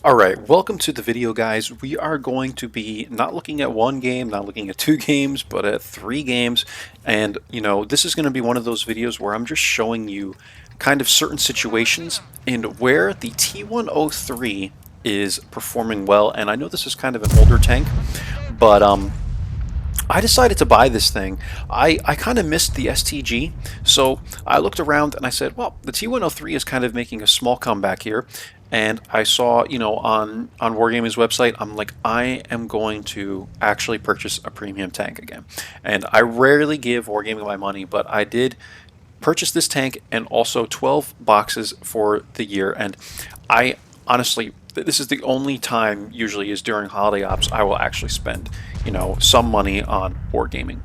Alright, welcome to the video, guys. We are going to be not looking at one game, not looking at two games, but at three games. And, this is going to be one of those videos where I'm just showing you kind of certain situations and where the T103 is performing well. And I know this is kind of an older tank, but I decided to buy this thing. I kind of missed the STG, so I looked around and I said, well, the T103 is kind of making a small comeback here. And I saw, on Wargaming's website, I'm like, I am going to actually purchase a premium tank again. And I rarely give Wargaming my money, but I did purchase this tank and also 12 boxes for the year. And I honestly, this is the only time usually is during holiday ops I will actually spend, some money on Wargaming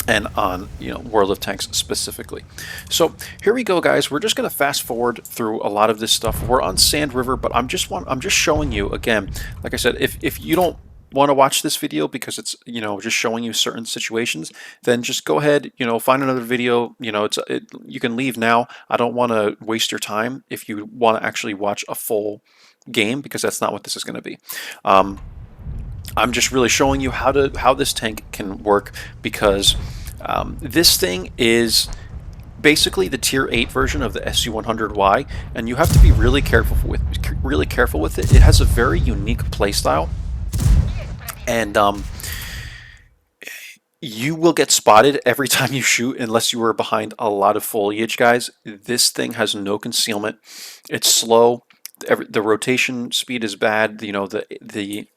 and on World of Tanks specifically. So here we go, guys. We're just going to fast forward through a lot of this stuff. We're on Sand River, but I'm just showing you again. Like I said, if you don't want to watch this video because it's just showing you certain situations, then just go ahead, find another video. You can leave now. I don't want to waste your time if you want to actually watch a full game, because that's not what this is going to be. I'm just really showing you how this tank can work, because this thing is basically the tier 8 version of the SU-100Y, and you have to be really careful with it. It has a very unique playstyle, and you will get spotted every time you shoot unless you are behind a lot of foliage, guys. This thing has no concealment. It's slow. The rotation speed is bad. The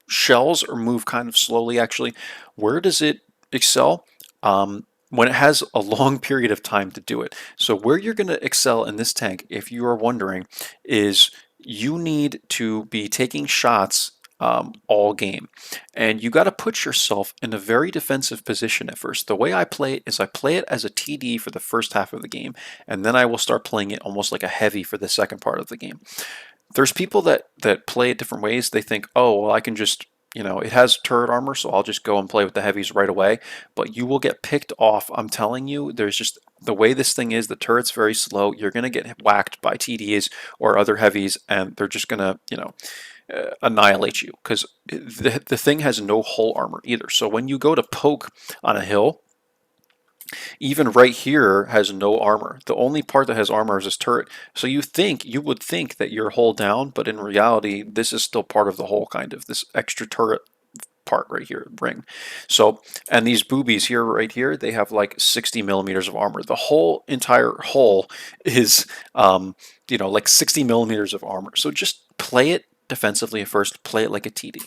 shells are move kind of slowly, actually. Where does it excel? When it has a long period of time to do it. So where you're going to excel in this tank, if you are wondering, is you need to be taking shots all game. And you got to put yourself in a very defensive position at first. The way I play it is I play it as a TD for the first half of the game, and then I will start playing it almost like a heavy for the second part of the game. There's people that play it different ways. They think, oh, well, I can just, it has turret armor, so I'll just go and play with the heavies right away. But you will get picked off. I'm telling you, there's just the way this thing is, the turret's very slow. You're going to get whacked by TDs or other heavies, and they're just going to, annihilate you, because the thing has no hull armor either. So when you go to poke on a hill, even right here has no armor. The only part that has armor is this turret. So you would think that you're hull down, but in reality, this is still part of the hull, kind of this extra turret part right here, ring. So, and these boobies here, right here, they have like 60 millimeters of armor. The whole entire hull is, like 60 millimeters of armor. So just play it defensively at first. Play it like a TD.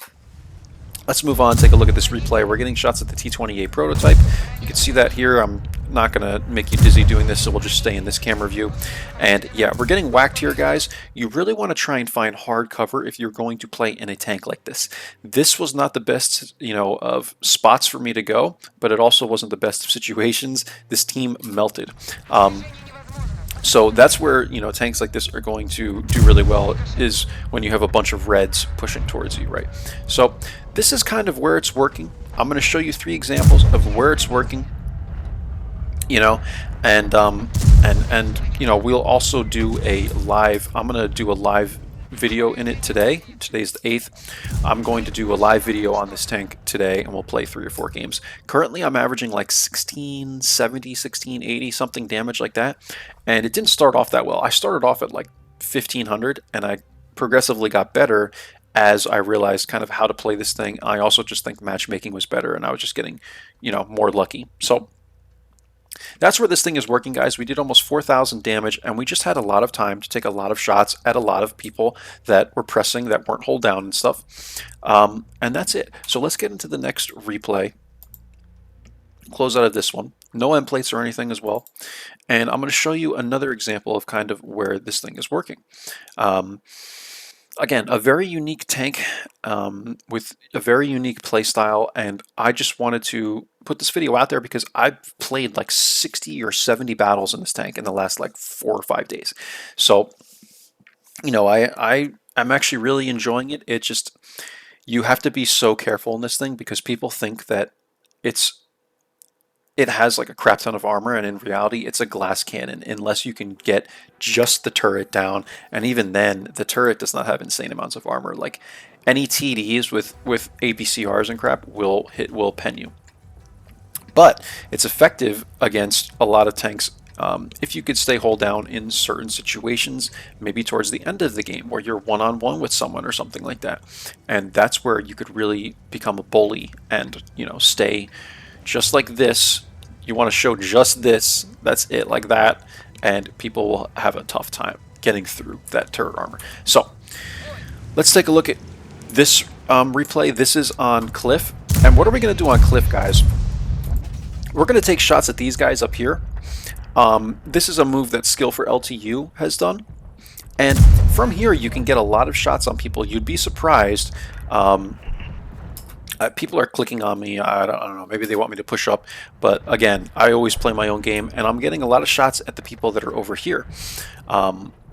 Let's move on, take a look at this replay. We're getting shots at the T28 prototype. You can see that here. I'm not going to make you dizzy doing this, so we'll just stay in this camera view. And yeah, we're getting whacked here, guys. You really want to try and find hard cover if you're going to play in a tank like this. This was not the best, of spots for me to go, but it also wasn't the best of situations. This team melted. So that's where, tanks like this are going to do really well, is when you have a bunch of reds pushing towards you, right? So this is kind of where it's working. I'm going to show you 3 examples of where it's working, and we'll also do a live, I'm going to do a live video in it today. Today's the 8th. I'm going to do a live video on this tank today, and we'll play 3 or 4 games. Currently, I'm averaging like 1670, 1680, something damage like that. And it didn't start off that well. I started off at like 1500, and I progressively got better as I realized kind of how to play this thing. I also just think matchmaking was better, and I was just getting, more lucky. So that's where this thing is working, guys. We did almost 4,000 damage, and we just had a lot of time to take a lot of shots at a lot of people that were pressing, that weren't hold down and stuff. And that's it. So let's get into the next replay. Close out of this one. No end plates or anything as well. And I'm going to show you another example of kind of where this thing is working. Again, a very unique tank with a very unique play style, and I just wanted to put this video out there because I've played like 60 or 70 battles in this tank in the last like 4 or 5 days. So, I'm actually really enjoying it. It just, you have to be so careful in this thing because people think that it's it has like a crap ton of armor, and in reality it's a glass cannon unless you can get just the turret down, and even then the turret does not have insane amounts of armor. Like any TDs with ABCRs and crap will pen you, but it's effective against a lot of tanks if you could stay hold down in certain situations, maybe towards the end of the game where you're one-on-one with someone or something like that. And that's where you could really become a bully and, stay just like this. You want to show just this, that's it, like that, and people will have a tough time getting through that turret armor. So let's take a look at this replay. This is on Cliff. And what are we going to do on Cliff, guys? We're going to take shots at these guys up here. This is a move that Skill for LTU has done. And from here, you can get a lot of shots on people. You'd be surprised. People are clicking on me. I don't know. Maybe they want me to push up. But again, I always play my own game. And I'm getting a lot of shots at the people that are over here.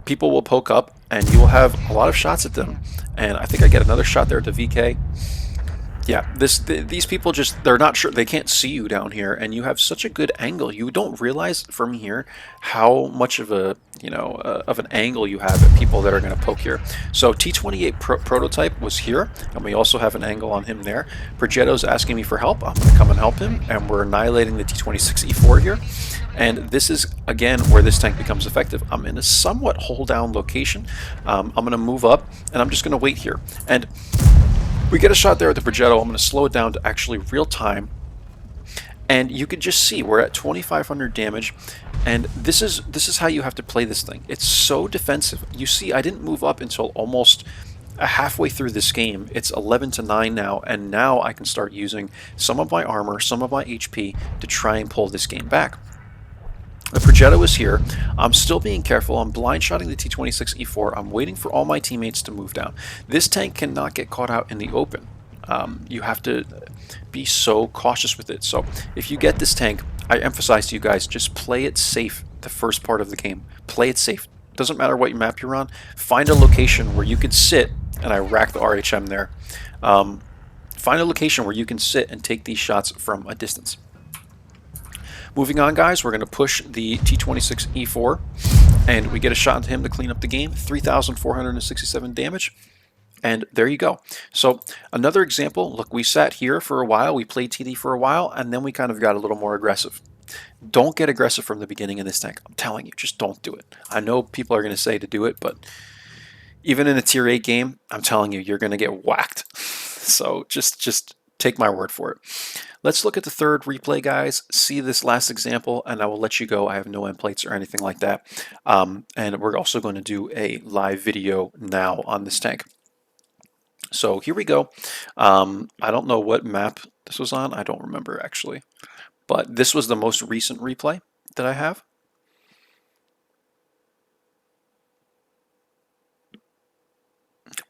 People will poke up, and you will have a lot of shots at them. And I think I get another shot there to VK. Yeah, these people they're not sure, they can't see you down here, and you have such a good angle. You don't realize from here how much of a of an angle you have at people that are going to poke here. So T28 prototype was here, and we also have an angle on him there. Progetto's asking me for help. I'm going to come and help him, and we're annihilating the T26 E4 here. And this is, again, where this tank becomes effective. I'm in a somewhat hold down location. I'm going to move up, and I'm just going to wait here. And we get a shot there at the Progetto. I'm going to slow it down to actually real time. And you can just see we're at 2,500 damage. And this is how you have to play this thing. It's so defensive. You see, I didn't move up until almost halfway through this game. It's 11-9 now. And now I can start using some of my armor, some of my HP to try and pull this game back. The Progetto is here. I'm still being careful. I'm blind shotting the T26 E4. I'm waiting for all my teammates to move down. This tank cannot get caught out in the open. You have to be so cautious with it. So if you get this tank, I emphasize to you guys, just play it safe the first part of the game. Play it safe. Doesn't matter what map you're on. Find a location where you can sit, and I rack the RHM there. Find a location where you can sit and take these shots from a distance. Moving on, guys, we're going to push the T26 E4, and we get a shot into him to clean up the game. 3,467 damage, and there you go. So another example, look, we sat here for a while, we played TD for a while, and then we kind of got a little more aggressive. Don't get aggressive from the beginning in this tank. I'm telling you, just don't do it. I know people are going to say to do it, but even in a tier 8 game, I'm telling you, you're going to get whacked. So just take my word for it. Let's look at the third replay, guys. See this last example, and I will let you go. I have no end plates or anything like that. And we're also going to do a live video now on this tank. So here we go. I don't know what map this was on. I don't remember, actually. But this was the most recent replay that I have.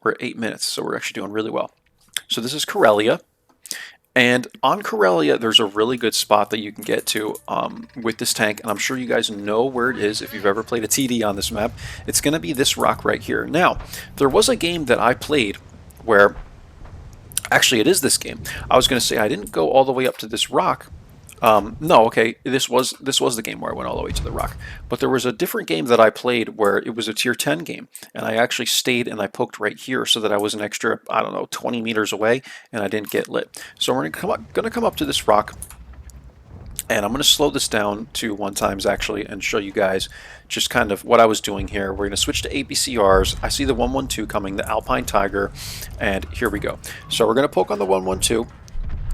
We're at 8 minutes, so we're actually doing really well. So this is Corellia. And on Corellia, there's a really good spot that you can get to with this tank, and I'm sure you guys know where it is if you've ever played a TD on this map. It's going to be this rock right here. Now, there was a game that I played where, actually it is this game. I was going to say I didn't go all the way up to this rock. No, okay, this was the game where I went all the way to the rock. But there was a different game that I played where it was a tier 10 game, and I actually stayed and I poked right here so that I was an extra, I don't know, 20 meters away, and I didn't get lit. So we're gonna come up to this rock, and I'm gonna slow this down to 1x actually, and show you guys just kind of what I was doing here. We're gonna switch to ABCRs. I see the 112 coming, the Alpine Tiger, and here we go. So we're gonna poke on the 112.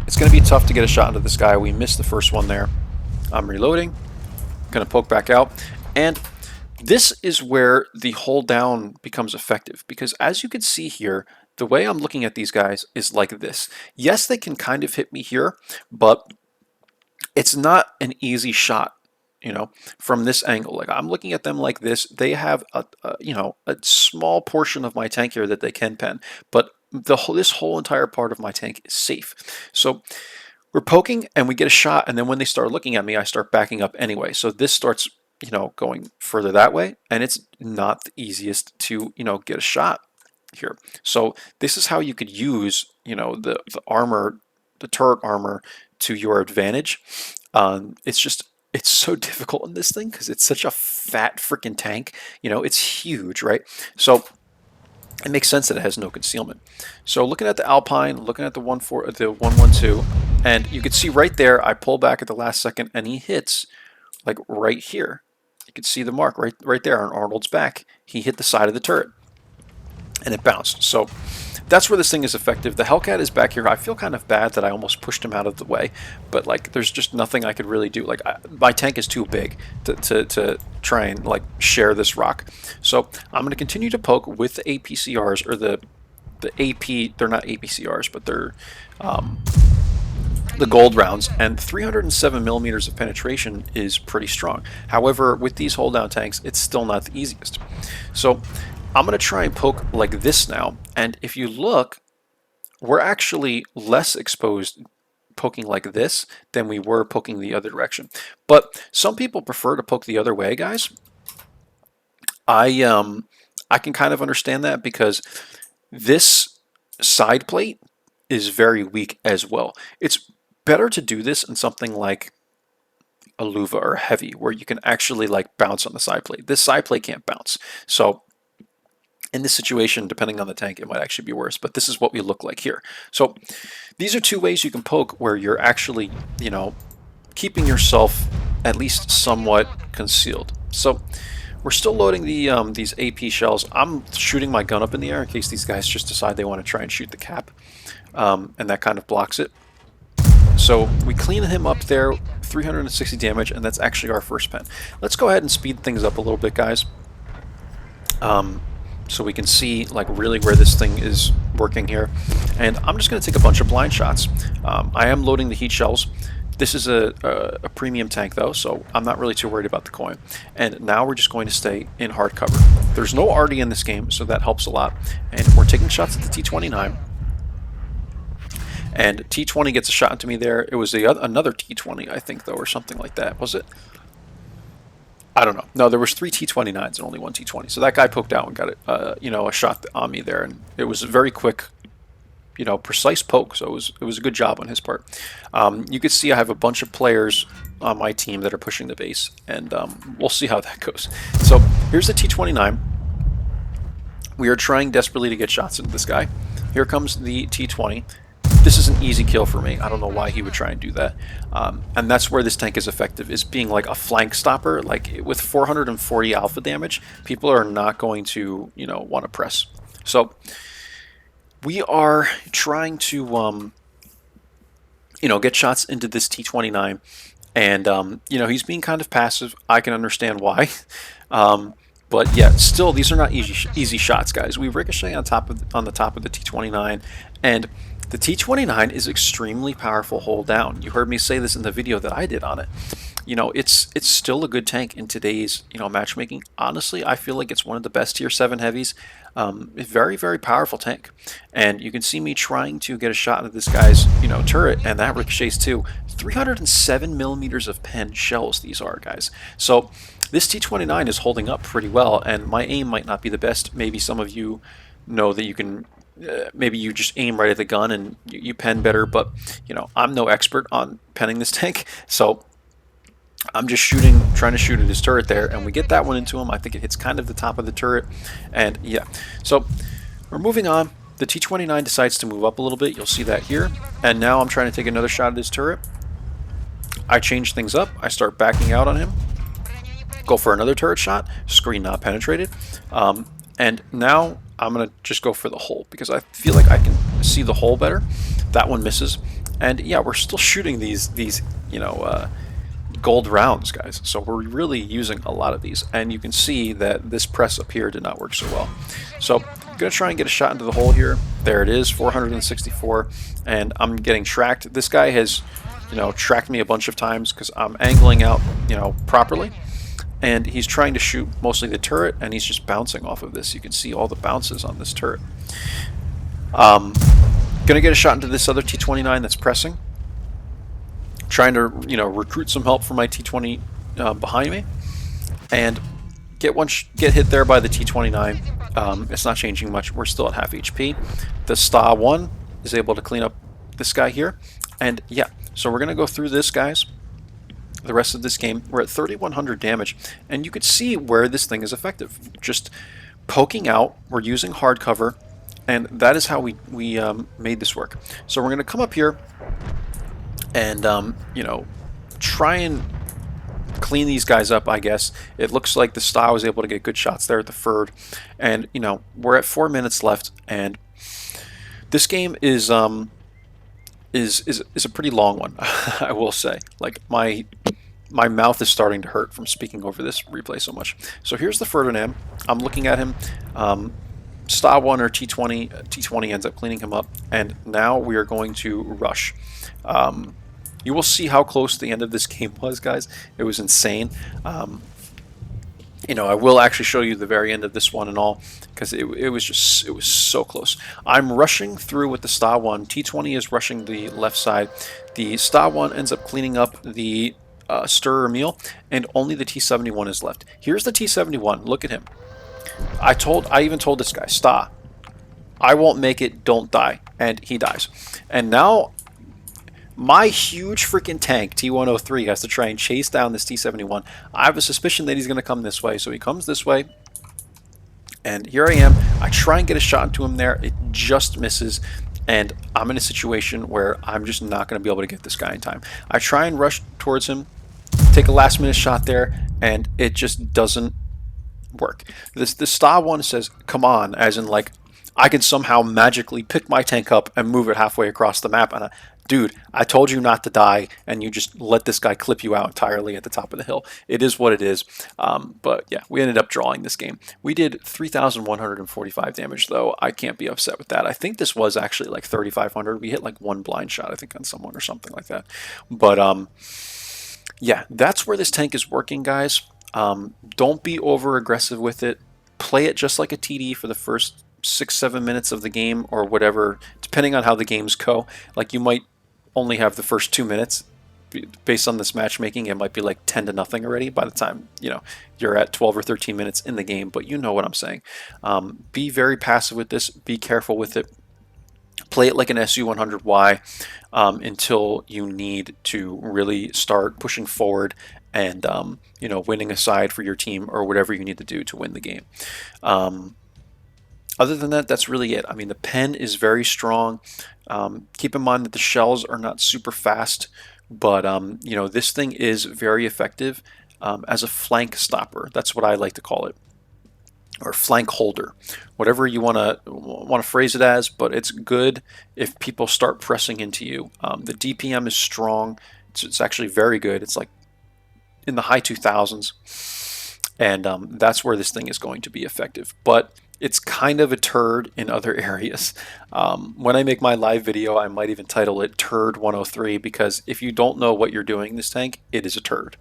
It's going to be tough to get a shot into this guy. We missed the first one there. I'm reloading. Going to poke back out. And this is where the hold down becomes effective. Because as you can see here, the way I'm looking at these guys is like this. Yes, they can kind of hit me here, but it's not an easy shot, from this angle. Like, I'm looking at them like this. They have a small portion of my tank here that they can pen, but this whole entire part of my tank is safe. So we're poking and we get a shot, and then when they start looking at me, I start backing up anyway. So this starts, going further that way, and it's not the easiest to, get a shot here. So this is how you could use, the armor, the turret armor, to your advantage. It's so difficult in this thing because it's such a fat freaking tank. It's huge, right? So it makes sense that it has no concealment. So looking at the Alpine, looking at the 112, and you can see right there, I pull back at the last second, and he hits like right here. You can see the mark right there on Arnold's back. He hit the side of the turret, and it bounced. So that's where this thing is effective. The Hellcat is back here. I feel kind of bad that I almost pushed him out of the way, but like there's just nothing I could really do. Like my tank is too big to try and like share this rock. So I'm going to continue to poke with the APCRs, or the AP. They're not APCRs, but they're the gold rounds, and 307 millimeters of penetration is pretty strong. However, with these hold down tanks, it's still not the easiest. So I'm going to try and poke like this now, and if you look, we're actually less exposed poking like this than we were poking the other direction. But some people prefer to poke the other way, guys. I can kind of understand that because this side plate is very weak as well. It's better to do this in something like a Luva or Heavy, where you can actually like bounce on the side plate. This side plate can't bounce. So in this situation, depending on the tank, it might actually be worse, but this is what we look like here. So these are two ways you can poke where you're actually, keeping yourself at least somewhat concealed. So we're still loading these AP shells. I'm shooting my gun up in the air in case these guys just decide they want to try and shoot the cap, and that kind of blocks it. So we clean him up there, 360 damage, and that's actually our first pen. Let's go ahead and speed things up a little bit, guys. So we can see like really where this thing is working here. And I'm just going to take a bunch of blind shots. I am loading the heat shells. This is a premium tank though, so I'm not really too worried about the coin. And now we're just going to stay in hard cover. There's no RD in this game, so that helps a lot. And we're taking shots at the T-29. And T-20 gets a shot into me there. It was another T-20, I think, though, or something like that. Was it? I don't know. No, there was 3 T-29s and only 1 T-20. So that guy poked out and got a shot on me there, and it was a very quick, precise poke. So it was a good job on his part. You can see I have a bunch of players on my team that are pushing the base, and we'll see how that goes. So here's the T-29. We are trying desperately to get shots into this guy. Here comes the T-20. This is an easy kill for me. I don't know why he would try and do that. And that's where this tank is effective, is being like a flank stopper. Like with 440 alpha damage, people are not going to, want to press. So we are trying to, get shots into this T-29. And, he's being kind of passive. I can understand why. But yeah, still, these are not easy shots, guys. We ricochet on the top of the T-29, and the T-29 is extremely powerful hold down. You heard me say this in the video that I did on it. It's still a good tank in today's matchmaking. Honestly, I feel like it's one of the best tier 7 heavies. A very, very powerful tank. And you can see me trying to get a shot at this guy's turret, and that ricochets too. 307 millimeters of pen shells these are, guys. So this T-29 is holding up pretty well, and my aim might not be the best. Maybe some of you know that you can maybe you just aim right at the gun and you pen better, but I'm no expert on penning this tank, so I'm just trying to shoot at his turret there, and we get that one into him. I think it hits kind of the top of the turret, and yeah, so we're moving on. The T-29 decides to move up a little bit. You'll see that here, and now I'm trying to take another shot at his turret. I change things up. I start backing out on him, go for another turret shot, screen not penetrated, and now I'm going to just go for the hole because I feel like I can see the hole better. That one misses. And yeah, we're still shooting these gold rounds, guys. So we're really using a lot of these. And you can see that this press up here did not work so well. So I'm going to try and get a shot into the hole here. There it is, 464. And I'm getting tracked. This guy has, tracked me a bunch of times because I'm angling out, properly. And he's trying to shoot mostly the turret, and he's just bouncing off of this. You can see all the bounces on this turret. Gonna get a shot into this other T-29 that's pressing. Trying to, recruit some help from my T-20 behind me, and get hit there by the T-29. It's not changing much. We're still at half HP. The Sta-1 is able to clean up this guy here, and yeah. So we're gonna go through this, guys. the rest of this game. We're at 3,100 damage, and you could see where this thing is effective. Just poking out, we're using hard cover, and that is how we made this work. So we're going to come up here and, you know, try and clean these guys up, I guess. It looks like the Sta was able to get good shots there at the Ferd, and, you know, we're at 4 minutes left, and this game is a pretty long one, I will say. Like, my mouth is starting to hurt from speaking over this replay so much. So here's the Ferdinand. I'm looking at him. Sta 1 or T20. T20 ends up cleaning him up. And now we are going to rush. You will see how close the end of this game was, guys. It was insane. You know, I will actually show you the very end of this one and all, because it was so close. I'm rushing through with the Sta 1. T20 is rushing the left side. The Sta 1 ends up cleaning up the stirrer meal, and only the T71 is left. Here's the T71. Look at him. I even told this guy, Sta, I won't make it, don't die. And he dies. And now my huge freaking tank, T103, has to try and chase down this T71. I have a suspicion that he's going to come this way, so he comes this way. And here I am. I try and get a shot into him there. It just misses. And I'm in a situation where I'm just not going to be able to get this guy in time. I try and rush towards him, take a last minute shot there, and it just doesn't work. The Sta 1 says, come on, as in like, I can somehow magically pick my tank up and move it halfway across the map. And dude, I told you not to die, and you just let this guy clip you out entirely at the top of the hill. It is what it is. But yeah, we ended up drawing this game. We did 3,145 damage, though. I can't be upset with that. I think this was actually like 3,500. We hit like one blind shot, I think, on someone or something like that. But yeah, that's where this tank is working, guys. Don't be over aggressive with it. Play it just like a TD for the first 6-7 minutes of the game, or whatever, depending on how the games go. Like, you might only have the first 2 minutes. Based on this matchmaking, it might be like 10-0 already by the time, you know, you're at 12 or 13 minutes in the game, but you know what I'm saying. Be very passive with this. Be careful with it. Play it like an SU-100Y until you need to really start pushing forward and, you know, winning a side for your team, or whatever you need to do to win the game. Other than that, that's really it. I mean, the pen is very strong. Keep in mind that the shells are not super fast, but you know, this thing is very effective as a flank stopper. That's what I like to call it, or flank holder, whatever you want to phrase it as. But it's good if people start pressing into you. The DPM is strong. It's actually very good. It's like in the high 2000s, and that's where this thing is going to be effective. But it's kind of a turd in other areas. When I make my live video, I might even title it Turd 103, because if you don't know what you're doing in this tank, it is a turd.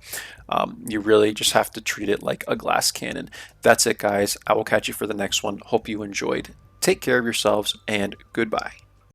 You really just have to treat it like a glass cannon. That's it, guys. I will catch you for the next one. Hope you enjoyed. Take care of yourselves, and goodbye.